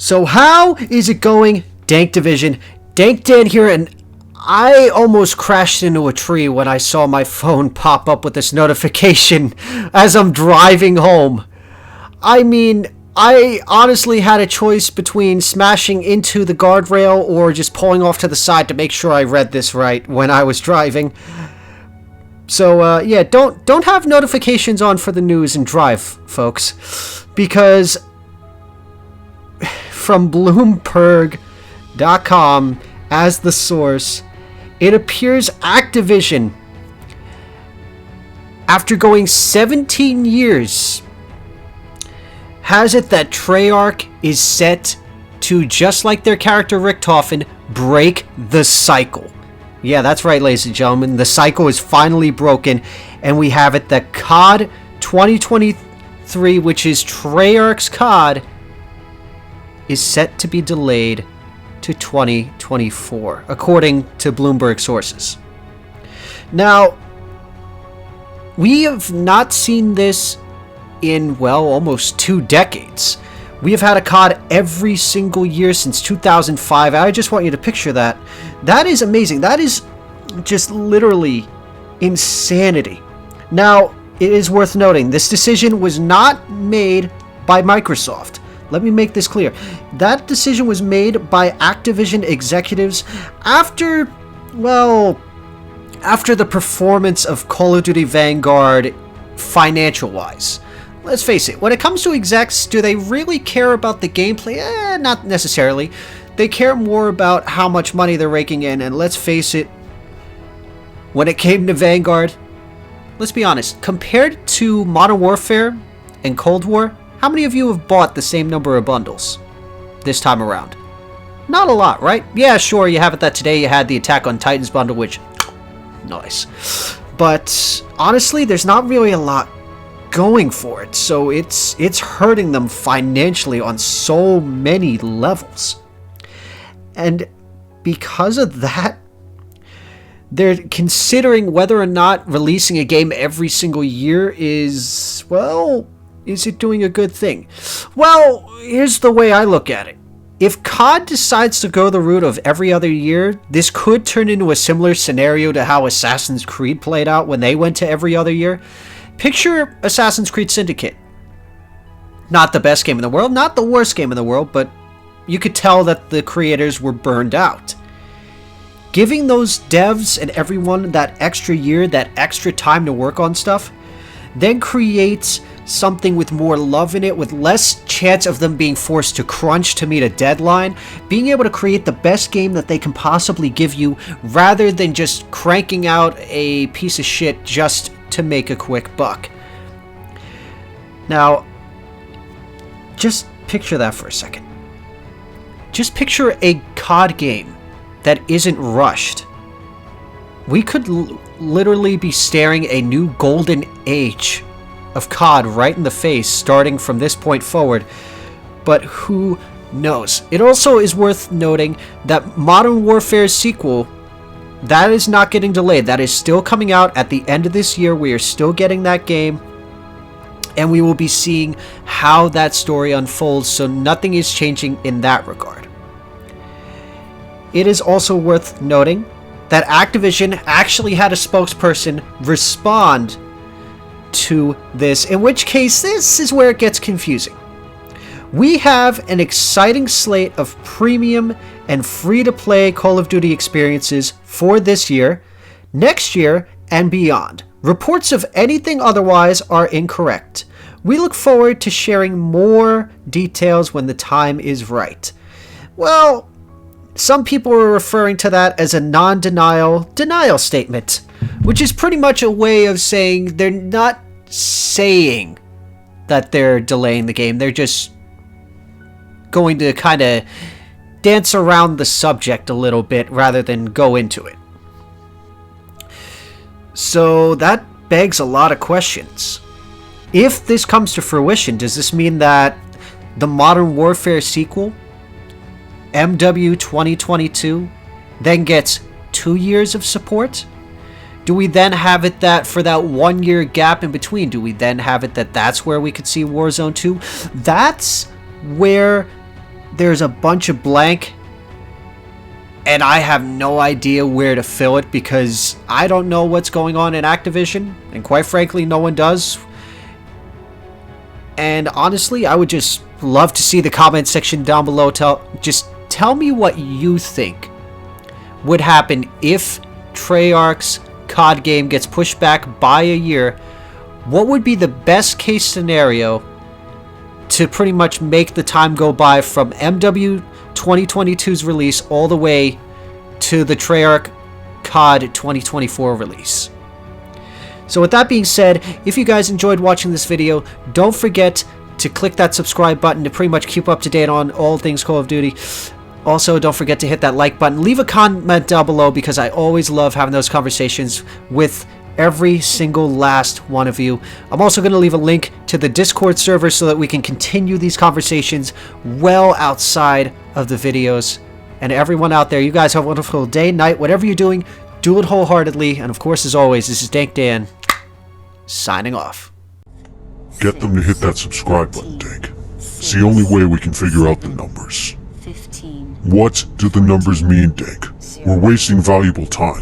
So how is it going, Dank Division? Dank Dan here, and I almost crashed into a tree when I saw my phone pop up with this notification as I'm driving home. I mean, I honestly had a choice between smashing into the guardrail or just pulling off to the side to make sure I read this right when I was driving. So, yeah, don't have notifications on for the news and drive, folks, because from Bloomberg.com as the source, it appears Activision, after going 17 years, has it that Treyarch is set to, just like their character Richtofen, break the cycle. Yeah, that's right, ladies and gentlemen. The cycle is finally broken, and we have it that COD 2023, which is Treyarch's COD, is set to be delayed to 2024, according to Bloomberg sources. Now, we have not seen this in, well, almost 2 decades. We have had a COD every single year since 2005. I just want you to picture that. That is amazing. That is just literally insanity. Now, it is worth noting, this decision was not made by Microsoft. Let me make this clear. That decision was made by Activision executives after the performance of Call of Duty Vanguard financial-wise. Let's face it, when it comes to execs, do they really care about the gameplay? Not necessarily. They care more about how much money they're raking in, and let's face it, when it came to Vanguard, let's be honest, compared to Modern Warfare and Cold War, how many of you have bought the same number of bundles this time around? Not a lot, right? Yeah, sure, you have it that today you had the Attack on Titans bundle, which, nice. But honestly, there's not really a lot going for it, so it's hurting them financially on so many levels. And because of that, they're considering whether or not releasing a game every single year is it doing a good thing? Well, here's the way I look at it. If COD decides to go the route of every other year, this could turn into a similar scenario to how Assassin's Creed played out when they went to every other year. Picture Assassin's Creed Syndicate. Not the best game in the world, not the worst game in the world, but you could tell that the creators were burned out. Giving those devs and everyone that extra year, that extra time to work on stuff, then creates something with more love in it, with less chance of them being forced to crunch to meet a deadline, being able to create the best game that they can possibly give you rather than just cranking out a piece of shit just to make a quick buck. Now, just picture that for a second. Just picture a COD game that isn't rushed. We could literally be staring a new golden age of COD right in the face starting from this point forward, but who knows? It also is worth noting that Modern Warfare's sequel, that is not getting delayed. That is still coming out at the end of this year. We are still getting that game, and we will be seeing how that story unfolds, so nothing is changing in that regard. It is also worth noting that Activision actually had a spokesperson respond to this, in which case this is where it gets confusing. We have an exciting slate of premium and free-to-play Call of Duty experiences for this year, next year, and beyond. Reports of anything otherwise are incorrect. We look forward to sharing more details when the time is right. Well, some people are referring to that as a denial statement, which is pretty much a way of saying they're not saying that they're delaying the game. They're just going to kind of dance around the subject a little bit rather than go into it. So that begs a lot of questions. If this comes to fruition, does this mean that the Modern Warfare sequel, MW 2022, then gets 2 years of support? Do we then have it that for that 1 year gap in between, do we then have it that that's where we could see Warzone 2? That's where there's a bunch of blank, and I have no idea where to fill it because I don't know what's going on in Activision, and quite frankly, no one does. And honestly, I would just love to see the comment section down below. Tell me what you think would happen if Treyarch's COD game gets pushed back by a year. What would be the best case scenario to pretty much make the time go by from MW 2022's release all the way to the Treyarch COD 2024 release? So with that being said, if you guys enjoyed watching this video, don't forget to click that subscribe button to pretty much keep up to date on all things Call of Duty. Also, don't forget to hit that like button. Leave a comment down below because I always love having those conversations with every single last one of you. I'm also going to leave a link to the Discord server so that we can continue these conversations well outside of the videos. And everyone out there, you guys have a wonderful day, night, whatever you're doing, do it wholeheartedly. And of course, as always, this is Dank Dan, signing off. Get them to hit that subscribe button, Dank. It's the only way we can figure out the numbers. What do the numbers mean, Dank? We're wasting valuable time.